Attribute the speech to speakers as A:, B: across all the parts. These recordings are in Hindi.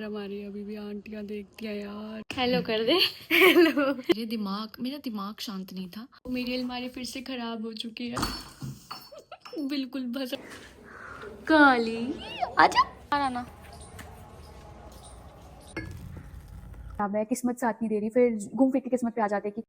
A: हमारी अभी भी आंटियां देखती हैं यार।
B: हेलो कर दे। हेलो। मेरा दिमाग शांत नहीं था।
A: मेरी अलमारी फिर से खराब हो चुकी है, बिल्कुल बस।
B: काली आजा आना।
C: अब है किस्मत साथ नहीं दे रही, फिर घूम फिर के किस्मत पे आ जाते कि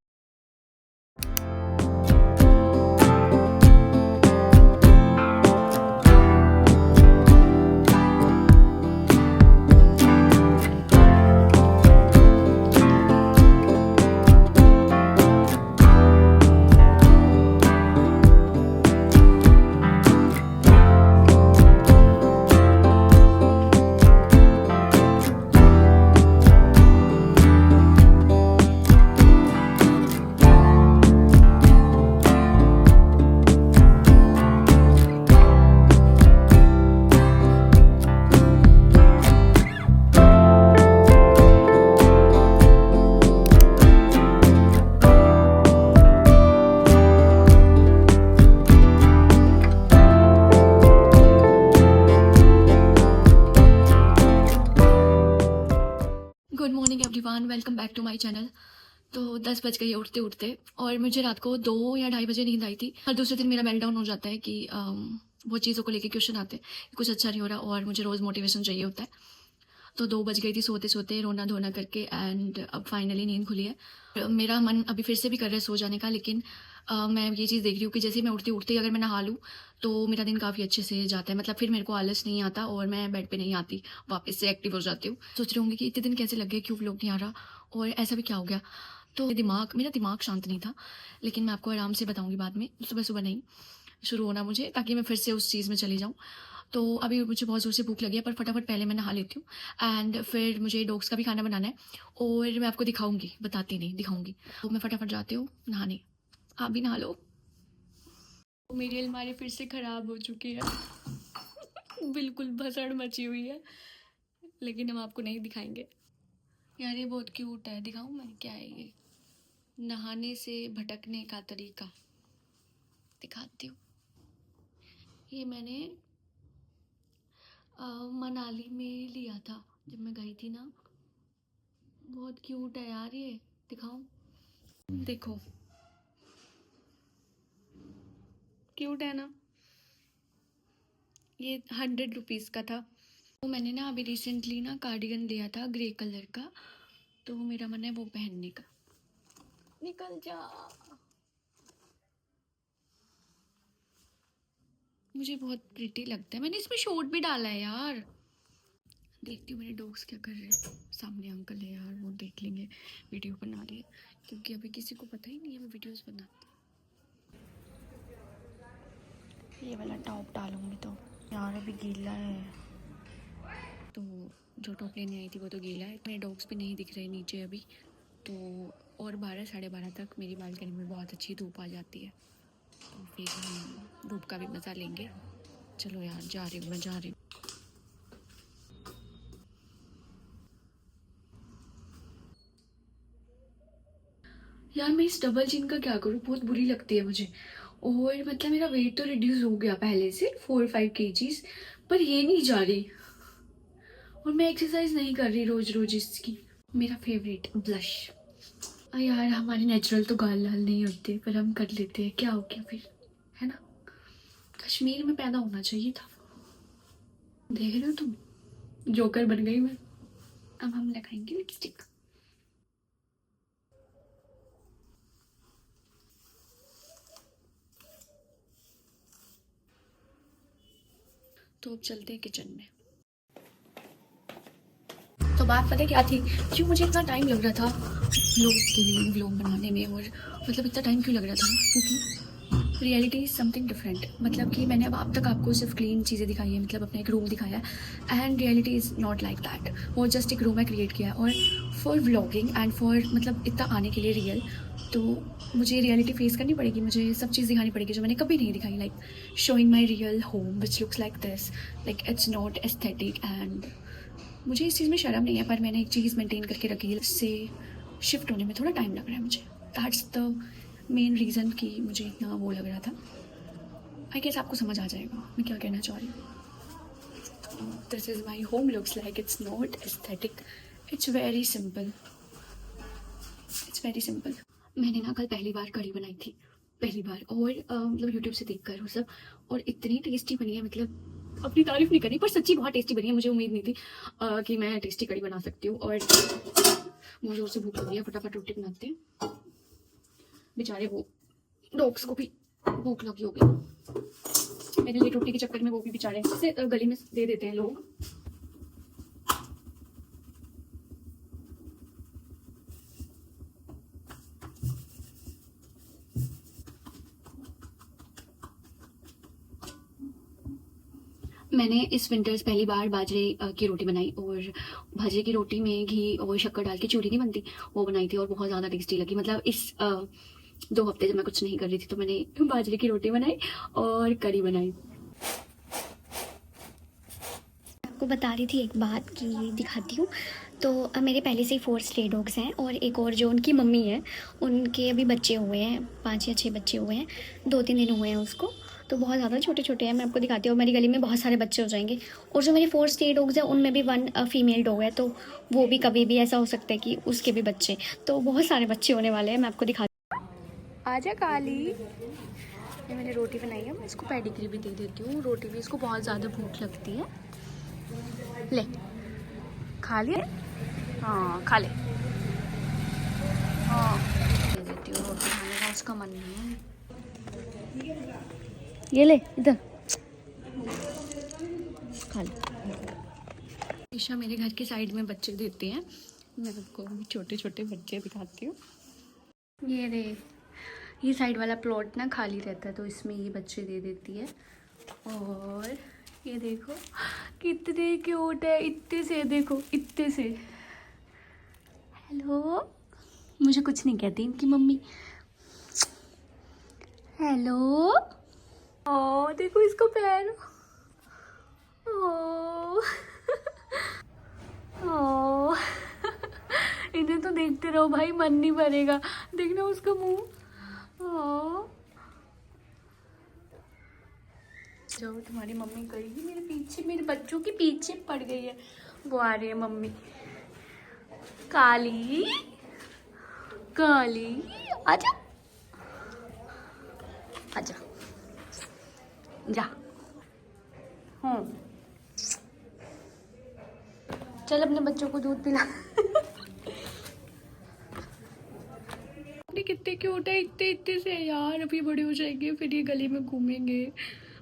B: good morning everyone, welcome back to my channel. तो 10 बज गए उठते उठते, और मुझे रात को 2 या 2:30 बजे नींद आई थी। हर दूसरे दिन मेरा मेल्टडाउन हो जाता है कि बहुत चीज़ों को लेके क्वेश्चन आते हैं कि कुछ अच्छा नहीं हो रहा, और मुझे रोज़ मोटिवेशन चाहिए होता है। तो 2 बज गई थी सोते सोते, रोना धोना करके, एंड अब फाइनली नींद खुली है। मेरा मन अभी फिर से भी कर रहा है सो जाने का, लेकिन मैं ये चीज़ देख रही हूँ कि जैसे मैं उठते उठते अगर मैं नहा लूँ तो मेरा दिन काफ़ी अच्छे से जाता है। मतलब फिर मेरे को आलस नहीं आता और मैं बेड पे नहीं आती, वापस से एक्टिव हो जाती हूँ। सोच रही होंगी कि इतने दिन कैसे लग गए, क्यों व्लॉग नहीं आ रहा और ऐसा भी क्या हो गया। तो मेरा दिमाग शांत नहीं था, लेकिन मैं आपको आराम से बताऊँगी बाद में, सुबह सुबह नहीं शुरू होना मुझे, ताकि मैं फिर से उस चीज़ में चली जाऊँ। तो अभी मुझे बहुत ज़ोर से भूख लगी है, पर फटाफट पहले मैं नहा लेती हूँ, एंड फिर मुझे डॉग्स का भी खाना बनाना है और मैं आपको दिखाऊंगी, बताती नहीं, दिखाऊंगी। तो मैं फटाफट जाती हूँ नहाने, आप भी नहा लो।
A: मेरी अलमारी फिर से खराब हो चुकी है, बिल्कुल भसड़ मची हुई है, लेकिन हम आपको नहीं दिखाएंगे। यार ये बहुत क्यूट है, दिखाऊं मैं? क्या है ये? नहाने से भटकने का तरीका दिखाती हूँ। ये मैंने मनाली में लिया था जब मैं गई थी ना। बहुत क्यूट है यार ये, दिखाऊं? देखो, क्यूट है ना? ये 100 रुपीज़ का था। तो मैंने ना अभी रिसेंटली ना कार्डिगन लिया था ग्रे कलर का, तो मेरा मन है वो पहनने का। निकल जा, मुझे बहुत प्रिटी लगता है। मैंने इसमें शॉर्ट भी डाला है यार। देखती हूँ मेरे डॉग्स क्या कर रहे हैं। सामने अंकल है यार, वो देख लेंगे, वीडियो बना रही है, क्योंकि अभी किसी को पता ही नहीं है मैं वीडियोस बनाती। ये वाला टॉप डालूंगी तो यार अभी गीला है, तो जो टॉप लेने आई थी वो तो गीला है। मेरे डॉग्स भी नहीं दिख रहे नीचे अभी, तो और 12 साढ़े 12 तक मेरी बालकनी में बहुत अच्छी धूप आ जाती है, तो फिर हम धूप का भी मज़ा लेंगे। चलो यार, जा रही हूँ, मैं जा रही हूँ। यार मैं इस डबल चिन का क्या करूँ, बहुत बुरी लगती है मुझे। और मतलब मेरा वेट तो रिड्यूस हो गया पहले से 4-5 kgs, पर ये नहीं जा रही, और मैं एक्सरसाइज नहीं कर रही रोज रोज इसकी। मेरा फेवरेट ब्लश। यार हमारे नेचुरल तो गाल लाल नहीं होते, पर हम कर लेते हैं, क्या हो गया फिर, है ना? कश्मीर में पैदा होना चाहिए था। देख रहे हो तुम, जोकर बन गई मैं। अब हम लगाएंगे लिपस्टिक। तो अब चलते हैं किचन में। तो बात पता क्या थी, क्यों मुझे इतना टाइम लग रहा था व्लॉग बनाने में, और मतलब इतना टाइम क्यों लग रहा था, क्योंकि रियलिटी इज़ समथिंग डिफरेंट। मतलब कि मैंने अब तक आपको सिर्फ क्लीन चीज़ें दिखाई है, मतलब अपना एक रूम दिखाया है, and reality is not like that. वो जस्ट एक रूम है क्रिएट किया है, और फॉर व्लॉगिंग एंड फॉर मतलब इतना आने के लिए रियल, तो मुझे रियलिटी फेस करनी पड़ेगी, मुझे सब चीज़ दिखानी पड़ेगी जो मैंने कभी नहीं दिखाई। Like showing my real home which looks like this, like it's not aesthetic, and मुझे इस चीज़ में शर्म नहीं है, पर मैंने एक चीज़ मेंटेन करके रखी है। इससे शिफ्ट होने में थोड़ा टाइम लग रहा है मुझे, दैट्स द मेन रीज़न कि मुझे इतना वो लग रहा था। आई गेस आपको समझ आ जाएगा मैं क्या कहना चाह रही हूँ। This is my home looks like. It's not aesthetic, it's very simple. It's very simple. मैंने ना कल पहली बार कढ़ी बनाई थी, पहली बार, और मतलब यूट्यूब से देख कर वो सब, और इतनी टेस्टी बनी है. मतलब अपनी तारीफ नहीं करी पर सच्ची बहुत टेस्टी बनी है. मुझे उम्मीद नहीं थी कि मैं टेस्टी कढ़ी बना सकती हूँ. और बहुत ज़ोर से भूख लगी है, फटाफट रोटी बनाते हैं. बेचारे वो डॉग्स को भी भूख लगी होगी. मेरे लिए रोटी के चक्कर में वो भी बेचारे से गली में दे देते हैं लोग. मैंने इस विंटर्स पहली बार बाजरे की रोटी बनाई, और बाजरे की रोटी में घी और शक्कर डाल के चूरी नहीं बनती, वो बनाई थी और बहुत ज़्यादा टेस्टी लगी. मतलब इस 2 हफ्ते जब मैं कुछ नहीं कर रही थी तो मैंने बाजरे की रोटी बनाई और कढ़ी बनाई.
D: आपको बता रही थी एक बात कि दिखाती हूँ. तो मेरे पहले से ही 4 स्ट्रे डॉग्स हैं, और एक और जो उनकी मम्मी है उनके अभी बच्चे हुए हैं, 5 या 6 बच्चे हुए हैं. 2-3 दिन हुए हैं उसको, तो बहुत ज़्यादा छोटे छोटे हैं. मैं आपको दिखाती हूँ. मेरी गली में बहुत सारे बच्चे हो जाएंगे. और जो मेरे 4 स्ट्रे डॉग्स हैं उनमें भी 1 फीमेल डॉग है, तो वो भी कभी भी ऐसा हो सकता है कि उसके भी बच्चे, तो बहुत सारे बच्चे होने वाले हैं. मैं आपको दिखाती हूँ.
C: आजा काली. ये मैंने रोटी बनाई है, मैं इसको पेडिग्री भी दे देती हूँ. रोटी भी, इसको बहुत ज़्यादा भूख लगती है. ले खा लिया. हाँ खा ले. हाँ दे देती हूँ रोटी खाने का, उसका मन नहीं है. ये ले इधर खा ले.
A: ईशा मेरे घर के साइड में बच्चे देते हैं. मैं आपको छोटे छोटे बच्चे दिखाती हूँ.
C: ये रे, ये साइड वाला प्लॉट ना खाली रहता है, तो इसमें ये बच्चे दे देती है. और ये देखो कितने क्यूट है, इतने से, देखो इतने से. हेलो, मुझे कुछ नहीं कहती इनकी मम्मी. हेलो. ओ देखो इसको पैर. ओ ओ इन्हें तो देखते रहो भाई, मन नहीं भरेगा. देखना उसका मुंह. ओ जाओ, तुम्हारी मम्मी गई मेरे पीछे, मेरे बच्चों के पीछे पड़ गई है. वो आ रही है मम्मी. काली काली आजा आजा जा. चल अपने बच्चों को दूध पिला. कितने क्यूट है, इतने इतने से यार. अभी बड़े हो जाएंगे, फिर ये गली में घूमेंगे.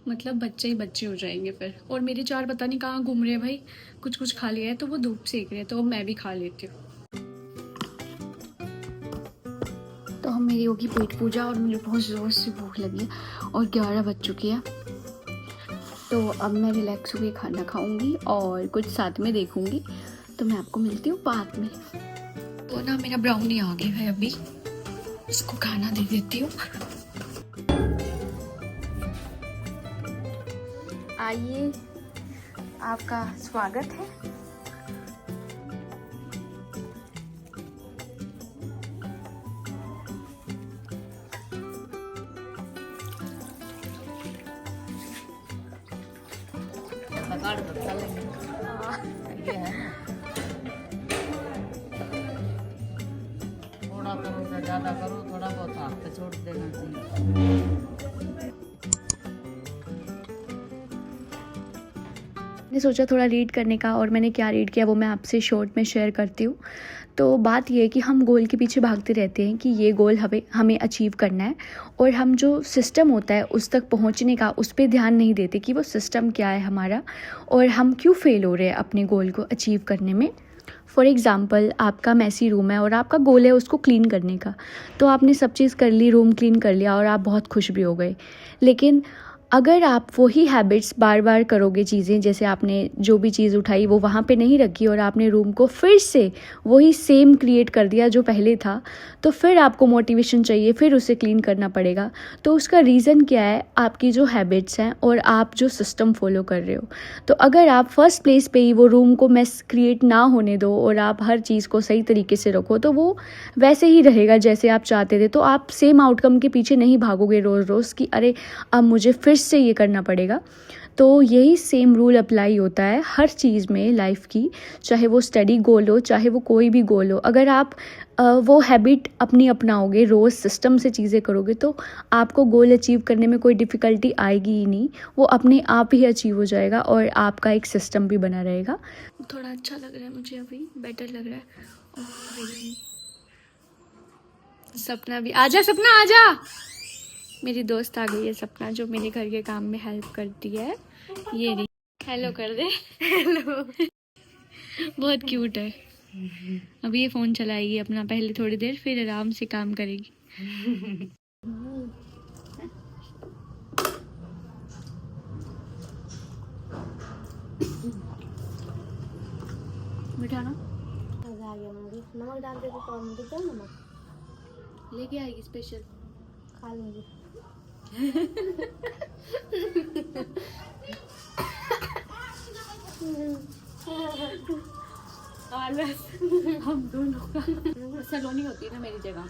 C: मतलब बच्चे ही बच्चे हो जाएंगे फिर. और मेरे 4 पता नहीं कहाँ घूम रहे हैं भाई. कुछ कुछ खा लिया है तो वो धूप सेक रहे हैं, तो मैं भी खा लेती हूँ. तो हम मेरी होगी पेट पूजा, और मुझे बहुत ज़ोर से भूख लगी है और 11 बज चुकी है. तो अब मैं रिलैक्स होकर खाना खाऊंगी और कुछ साथ में देखूंगी. तो मैं आपको मिलती हूँ बाद में. तो ना मेरा ब्राउनी आ गया है, अभी उसको खाना दे देती हूँ. आइए, आपका स्वागत है.
E: थोड़ा करो या ज़्यादा करो, थोड़ा बहुत हाथ पे छोड़ देना चाहिए.
C: मैंने सोचा थोड़ा रीड करने का, और मैंने क्या रीड किया वो मैं आपसे शॉर्ट में शेयर करती हूँ. तो बात ये है कि हम गोल के पीछे भागते रहते हैं कि ये गोल हमें अचीव करना है, और हम जो सिस्टम होता है उस तक पहुँचने का, उस पर ध्यान नहीं देते कि वो सिस्टम क्या है हमारा, और हम क्यों फेल हो रहे हैं अपने गोल को अचीव करने में. फॉर एग्ज़ाम्पल, आपका मैसी रूम है और आपका गोल है उसको क्लीन करने का. तो आपने सब चीज़ कर ली, रूम क्लीन कर लिया और आप बहुत खुश भी हो गए. लेकिन अगर आप वही हैबिट्स बार बार करोगे, चीज़ें जैसे आपने जो भी चीज़ उठाई वो वहाँ पे नहीं रखी, और आपने रूम को फिर से वही सेम क्रिएट कर दिया जो पहले था, तो फिर आपको मोटिवेशन चाहिए, फिर उसे क्लीन करना पड़ेगा. तो उसका रीज़न क्या है? आपकी जो हैबिट्स हैं और आप जो सिस्टम फॉलो कर रहे हो. तो अगर आप फर्स्ट प्लेस पे ही वो रूम को मेस क्रिएट ना होने दो और आप हर चीज़ को सही तरीके से रखो, तो वो वैसे ही रहेगा जैसे आप चाहते थे. तो आप सेम आउटकम के पीछे नहीं भागोगे रोज़ रोज़ कि अरे अब मुझे फिर से ये करना पड़ेगा. तो यही सेम रूल अप्लाई होता है हर चीज़ में लाइफ की, चाहे वो स्टडी गोल हो, चाहे वो कोई भी गोल हो। अगर आप वो हैबिट अपनी अपनाओगे, रोज़ सिस्टम से चीज़ें करोगे, तो आपको गोल अचीव करने में कोई डिफ़िकल्टी आएगी ही नहीं, वो अपने आप ही अचीव हो जाएगा और आपका एक सिस्टम भी बना रहेगा।
B: थोड़ा अच्छा लग रहा है मुझे, अभी बेटर लग रहा है। और सपना भी आजा, सपना आजा। मेरी दोस्त आ गई है सपना, जो मेरे घर के काम में हेल्प करती है। ये रही, हेलो कर दे। हेलो। बहुत क्यूट है। अभी ये फ़ोन चलाएगी अपना पहले थोड़ी देर, फिर आराम से काम करेगी। बिठाना
D: नमक डाल दे तो नमक
B: लेके आएगी स्पेशल,
D: खा लूँगी।
B: आलस हम दोनों का। सलोनी होती है ना मेरी जगह,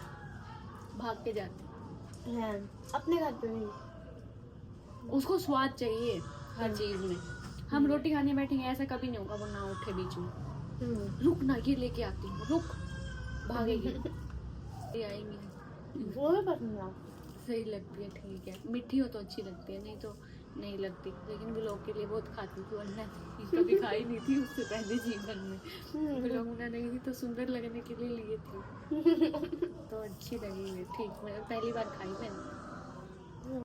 B: भाग के जाती
D: है अपने घर पे भी।
B: उसको स्वाद चाहिए हर चीज में। हम रोटी खाने बैठेंगे ऐसा कभी नहीं होगा वो ना उठे बीच में। रुक ना, ये लेके आती हूँ, रुक, भागेगी। ये आएंगी,
D: वो है पसंद है।
B: सही लगती है, ठीक है। मीठी हो तो अच्छी लगती है, नहीं तो नहीं लगती। लेकिन व्लॉग के लिए बहुत खाती थी, वरना कभी खाई नहीं थी उससे पहले जीवन में। व्लॉग बना नहीं थी तो सुंदर लगने के लिए लिए थी, तो अच्छी लगी हुई। ठीक, मैं पहली बार खाई मैंने।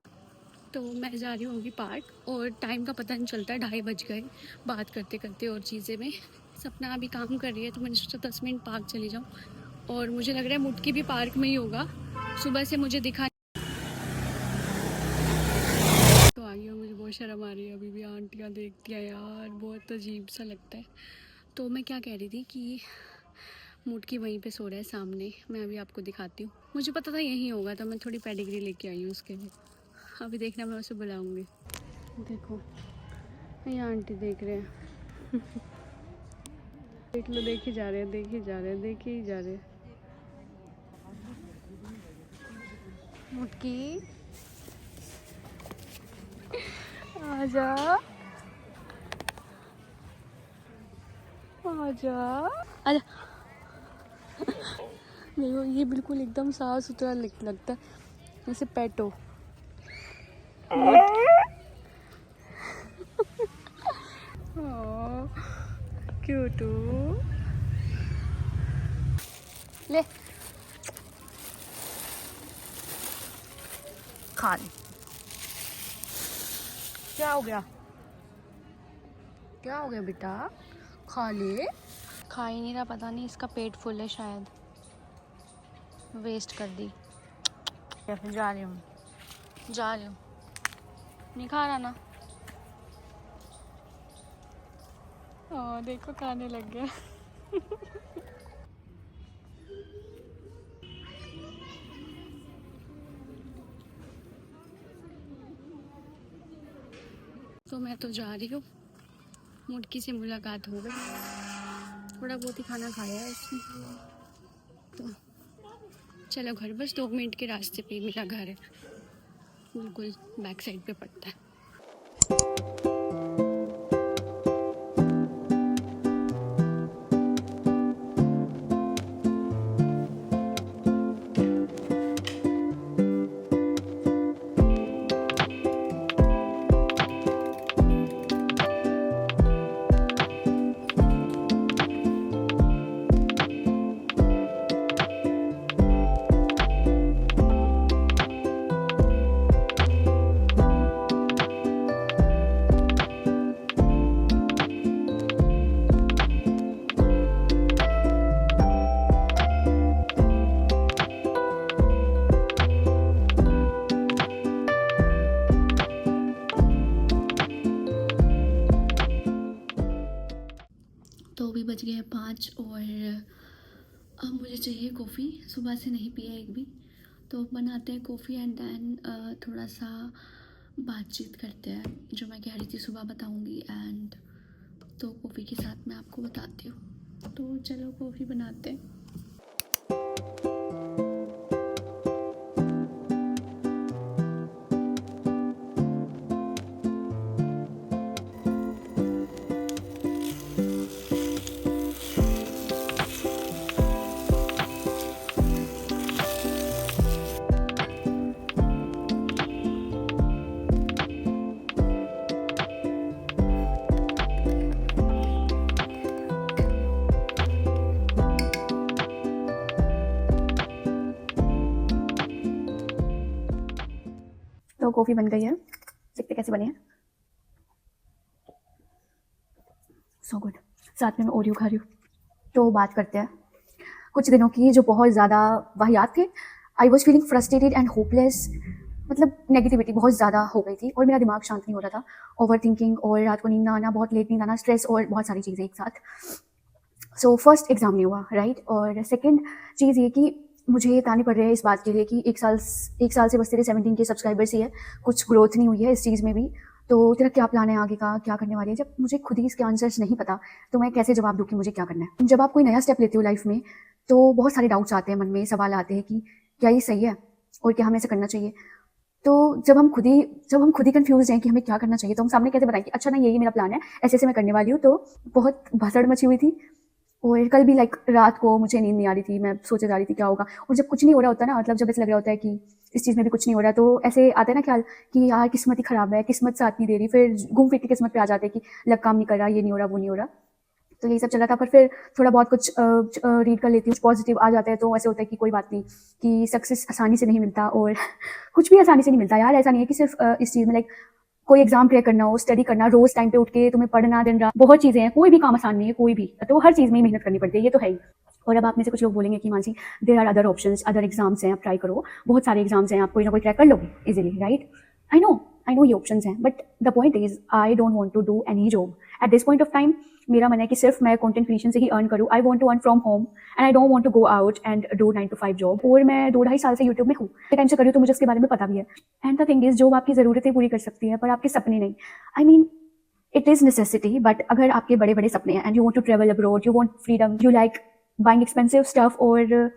B: तो मैं जा रही हूँ पार्क, और टाइम का पता नहीं चलता, 2:30 बज गए बात करते करते और चीज़ें में। सपना अभी काम कर रही है, तो मैंने सोचा 10 मिनट पार्क चली जाऊँ। और मुझे लग रहा है मुटकी भी पार्क में ही होगा, सुबह से मुझे दिखा। तो आई हो, मुझे बहुत शर्म आ रही है, अभी भी आंटियाँ देखती हैं यार, बहुत अजीब सा लगता है। तो मैं क्या कह रही थी कि मुटकी वहीं पे सो रहा है सामने, मैं अभी आपको दिखाती हूँ। मुझे पता था यहीं होगा, तो मैं थोड़ी पेडिग्री लेके आई हूँ उसके लिए। अभी देखना, मैं उसे बुलाऊंगी। देखो ये आंटी देख रहे हैं। देख लो, देखे जा रहे हैं, देखे जा रहे हैं, देखे ही जा रहे हैं। मुटकी आजा, आजा, आजा। देखो ये बिल्कुल एकदम साफ सुथरा लगता है, जैसे पेट हो। क्यूट ले, खा ले। क्या हो गया, क्या हो गया बेटा, खा ले। खा ही नहीं रहा, पता नहीं इसका पेट फुल है शायद, वेस्ट कर दी। या फिर जा रही हूँ, जा रही हूँ, नहीं खा रहा ना। देखो खाने लग गया। तो मैं तो जा रही हूँ, मुटकी से मुलाकात हो गई, थोड़ा बहुत ही खाना खाया है उसने। तो चलो घर, बस 2 मिनट के रास्ते पे मेरा घर है, बिल्कुल बैक साइड पे पड़ता है। तो अभी बज गए हैं 5, और अब मुझे चाहिए कॉफ़ी, सुबह से नहीं पिया एक भी। तो बनाते हैं कॉफ़ी, एंड देन थोड़ा सा बातचीत करते हैं, जो मैं कह रही थी सुबह बताऊंगी। एंड तो कॉफ़ी के साथ मैं आपको बताती हूँ। तो चलो कॉफ़ी बनाते हैं।
C: कॉफ़ी बन गई है, देखते कैसे बने हैं। So good. साथ में मैं ओरियो खा रही हूँ। तो बात करते हैं कुछ दिनों की जो बहुत ज़्यादा वाहियात थे। I was feeling frustrated and hopeless, मतलब नेगेटिविटी बहुत ज़्यादा हो गई थी और मेरा दिमाग शांत नहीं हो रहा था। ओवर थिंकिंग और रात को नींद ना आना, बहुत लेट नींद आना, स्ट्रेस और बहुत सारी चीज़ें एक साथ। सो फर्स्ट एग्ज़ाम नहीं हुआ, राइट। और सेकेंड चीज़ ये कि मुझे ताने पड़ रहे हैं इस बात के लिए कि एक साल से बस तेरे 17 के सब्सक्राइबर्स ही है, कुछ ग्रोथ नहीं हुई है इस चीज़ में भी। तो तेरा क्या प्लान है आगे का, क्या करने वाली है? जब मुझे खुद ही इसके आंसर्स नहीं पता तो मैं कैसे जवाब दूँ कि मुझे क्या करना है। जब आप कोई नया स्टेप लेते हो लाइफ में तो बहुत सारे डाउट्स आते हैं मन में, सवाल आते हैं कि क्या ये सही है और क्या हमें ऐसा करना चाहिए। तो जब हम खुद ही कंफ्यूज हैं कि हमें क्या करना चाहिए तो हम सामने कैसे बताएं कि अच्छा ना यही मेरा प्लान है, ऐसे ऐसे मैं करने वाली हूँ। तो बहुत भसड़ मची हुई थी। और कल भी रात को मुझे नींद नहीं आ रही थी, मैं सोचे जा रही थी क्या होगा। और जब कुछ नहीं हो रहा होता ना, मतलब जब ऐसे लग रहा होता है कि इस चीज़ में भी कुछ नहीं हो रहा, तो ऐसे आता है ना ख्याल कि यार किस्मत ही ख़राब है, किस्मत साथ नहीं दे रही। फिर घूम फिर के किस्मत पे आ जाते हैं कि लग काम नहीं कर रहा, ये नहीं हो रहा, वो नहीं हो रहा। तो यही सब चल रहा था। पर फिर थोड़ा बहुत कुछ रीड कर लेती हूँ, पॉजिटिव आ जाता है तो ऐसे होता है कि कोई बात नहीं, कि सक्सेस आसानी से नहीं मिलता और कुछ भी आसानी से नहीं मिलता यार। ऐसा नहीं है कि सिर्फ इस चीज़ में कोई एग्जाम क्लियर करना हो, स्टडी करना, रोज टाइम पे उठ के तुम्हें पढ़ना, दिन रात, बहुत चीज़ें हैं। कोई भी काम आसान नहीं है, कोई भी। तो हर चीज़ में ही मेहनत करनी पड़ती है, ये तो है ही। और अब आप में से कुछ लोग बोलेंगे कि Mansi there are other options, other exams हैं, आप ट्राई करो, बहुत सारे एग्जाम्स हैं, आप कोई ना कोई क्रैक कर लोगे इजीली, राइट। आई नो ये ऑप्शंस हैं, but the point is I don't want to do any job at this point of time. मेरा मन है कि सिर्फ मैं कंटेंट क्रिएशन से ही अर्न करूँ। I want to earn from home and I don't want to go out and do 9 to 5 job. और मैं 2-2.5 साल से यूट्यूब में हूँ, टाइम से करी तो मुझे उसके बारे में पता भी है। And the thing is, job आपकी ज़रूरतें पूरी कर सकती है पर आपके सपने नहीं। I mean it is necessity, but अगर आपके बड़े बड़े सपने हैं and you want to travel abroad, you want freedom, you like buying expensive stuff और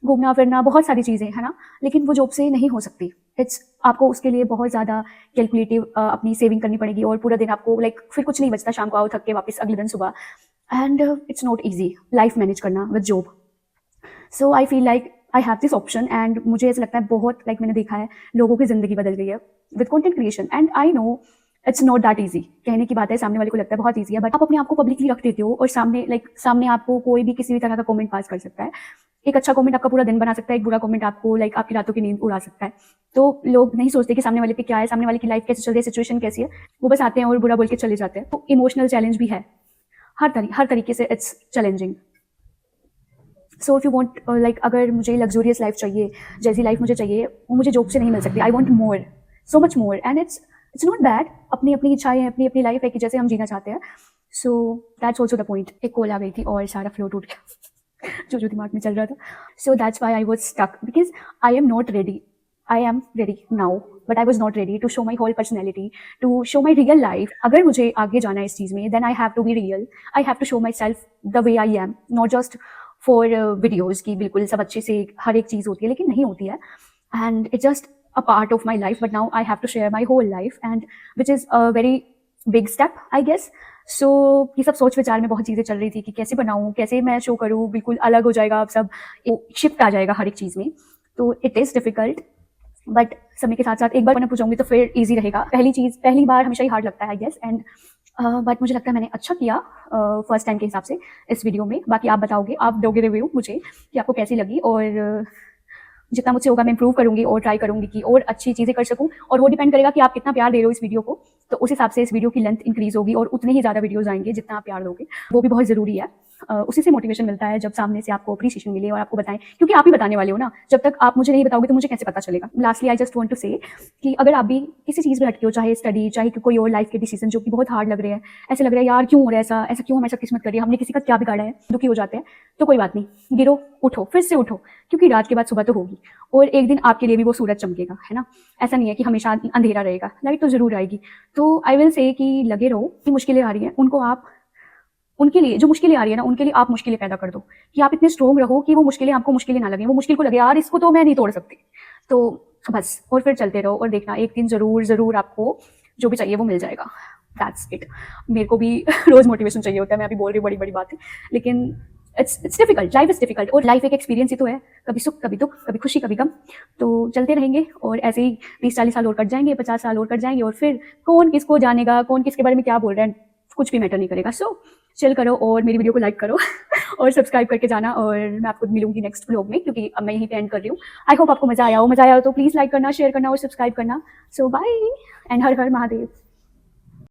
C: घूमना फिरना, बहुत सारी चीज़ें है ना, लेकिन वो जॉब से नहीं हो सकती। आपको उसके लिए बहुत ज़्यादा कैलकुलेटिव अपनी सेविंग करनी पड़ेगी और पूरा दिन आपको फिर कुछ नहीं बचता, शाम को आओ थक के वापस अगले दिन सुबह। And it's not easy life manage करना with job. So I feel like I have this option and मुझे ऐसा लगता है बहुत मैंने देखा है लोगों की ज़िंदगी बदल गई है with content creation. And I know it's not that easy. कहने की बात है, सामने वाले को लगता है बहुत ईजी है, बट आप अपने आप को पब्लिकली रख देते हो और सामने आपको कोई भी किसी भी तरह का कमेंट पास कर सकता है। एक अच्छा कमेंट आपका पूरा दिन बना सकता है, एक बुरा कमेंट आपको आपकी रातों की नींद उड़ा सकता है। तो लोग नहीं सोचते कि सामने वाले पे क्या है, सामने वाले की लाइफ कैसे चल रही है, सिचुएशन कैसी है, वो बस आते हैं और बुरा बोल के चले जाते हैं। तो इमोशनल चैलेंज भी है हर तरीके से, it's challenging. So if you want अगर मुझे लग्जूरियस लाइफ चाहिए, जैसी लाइफ मुझे चाहिए, वो मुझे जॉब से नहीं मिल सकती। I want more, so much more, and it's not bad. अपनी अपनी इच्छाएं हैं, अपनी अपनी लाइफ है कि जैसे हम जीना चाहते हैं। So that's also the point. एक कॉल आ गई थी और सारा फ्लो टूट गया जो दिमाग में चल रहा था। So that's why I was stuck, because I am not ready. I am ready now, but I was not ready to show my whole personality, to show my real life. अगर मुझे आगे जाना है इस चीज़ में, then I have to be real. I have to show myself the way I am, not just for videos की बिल्कुल सब अच्छे से हर एक चीज़ होती है, लेकिन नहीं होती है। And it's just a part of my life, but now I have to share my whole life, and which is a very big step, I guess. So ये सब सोच विचार में बहुत चीज़ें चल रही थी कि कैसे बनाऊँ, कैसे मैं शो करूँ, बिल्कुल अलग हो जाएगा अब सब, शिफ्ट आ जाएगा हर एक चीज़ में। तो इट इज़ डिफ़िकल्ट, बट समय के साथ साथ एक बार मैंने पूछूंगी तो फिर इजी रहेगा। पहली बार हमेशा ही हार्ड लगता है आई गेस। एंड बट मुझे लगता है मैंने अच्छा किया फर्स्ट टाइम के हिसाब से इस वीडियो में। बाकी आप बताओगे, आप दोगे रिव्यू मुझे कि आपको कैसी लगी, और जितना मुझसे होगा मैं इंप्रूव करूंगी और ट्राई करूंगी कि और अच्छी चीज़ें कर सकूं। और वो डिपेंड करेगा कि आप कितना प्यार दे रहे हो इस वीडियो को, तो उस हिसाब से इस वीडियो की लेंथ इंक्रीज होगी और उतने ही ज़्यादा वीडियोज़ आएंगे जितना आप प्यार दोगे। वो भी बहुत ज़रूरी है। उसी से मोटिवेशन मिलता है जब सामने से आपको अप्रिशिएशन मिले और आपको बताएं, क्योंकि आप ही बताने वाले हो ना। जब तक आप मुझे नहीं बताओगे तो मुझे कैसे पता चलेगा। Lastly I just want to say कि अगर आप भी किसी चीज़ में अटके हो, चाहे स्टडी, चाहे कोई और लाइफ के डिसीजन जो कि बहुत हार्ड लग रहे हैं, ऐसे लग रहा है यार क्यों हो रहा है ऐसा क्यों हमारे साथ किस्मत कर रही है, हमने किसी का क्या बिगाड़ा है, दुखी हो जाते हैं, तो कोई बात नहीं, गिरो उठो, फिर से उठो, क्योंकि रात के बाद सुबह तो होगी और एक दिन आपके लिए भी वो सूरज चमकेगा, है ना। ऐसा नहीं है कि हमेशा अंधेरा रहेगा, लाइट तो जरूर आएगी। तो आई विल से कि लगे रहो कि मुश्किलें आ रही हैं, उनके लिए जो मुश्किलें आ रही है ना, उनके लिए आप मुश्किलें पैदा कर दो कि आप इतने स्ट्रोंग रहो कि वो मुश्किलें आपको मुश्किलें ना लगे, वो मुश्किल को लगे यार इसको तो मैं नहीं तोड़ सकती। तो बस, और फिर चलते रहो और देखना एक दिन जरूर आपको जो भी चाहिए वो मिल जाएगा। That's it. मेरे को भी रोज मोटिवेशन चाहिए होता है, मैं अभी बोल रही हूँ बड़ी बातें, लेकिन it's difficult, life is difficult. और लाइफ एक एक्सपीरियंस ही तो है, कभी सुख कभी दुख, कभी खुशी कभी गम, तो चलते रहेंगे और ऐसे ही 30-40 साल और कट जाएंगे, 50 साल और कट जाएंगे, और फिर कौन किसको जानेगा, कौन किसके बारे में क्या बोल रहा है, कुछ भी मैटर नहीं करेगा। सो चिल करो और मेरी वीडियो को लाइक करो और सब्सक्राइब करके जाना, और मैं आपको मिलूंगी नेक्स्ट व्लॉग में, क्योंकि अब मैं यहीं पे एंड कर रही हूँ। आई होप आपको मज़ा आया हो तो प्लीज़ लाइक करना, शेयर करना और सब्सक्राइब करना। So bye and Har Har Mahadev.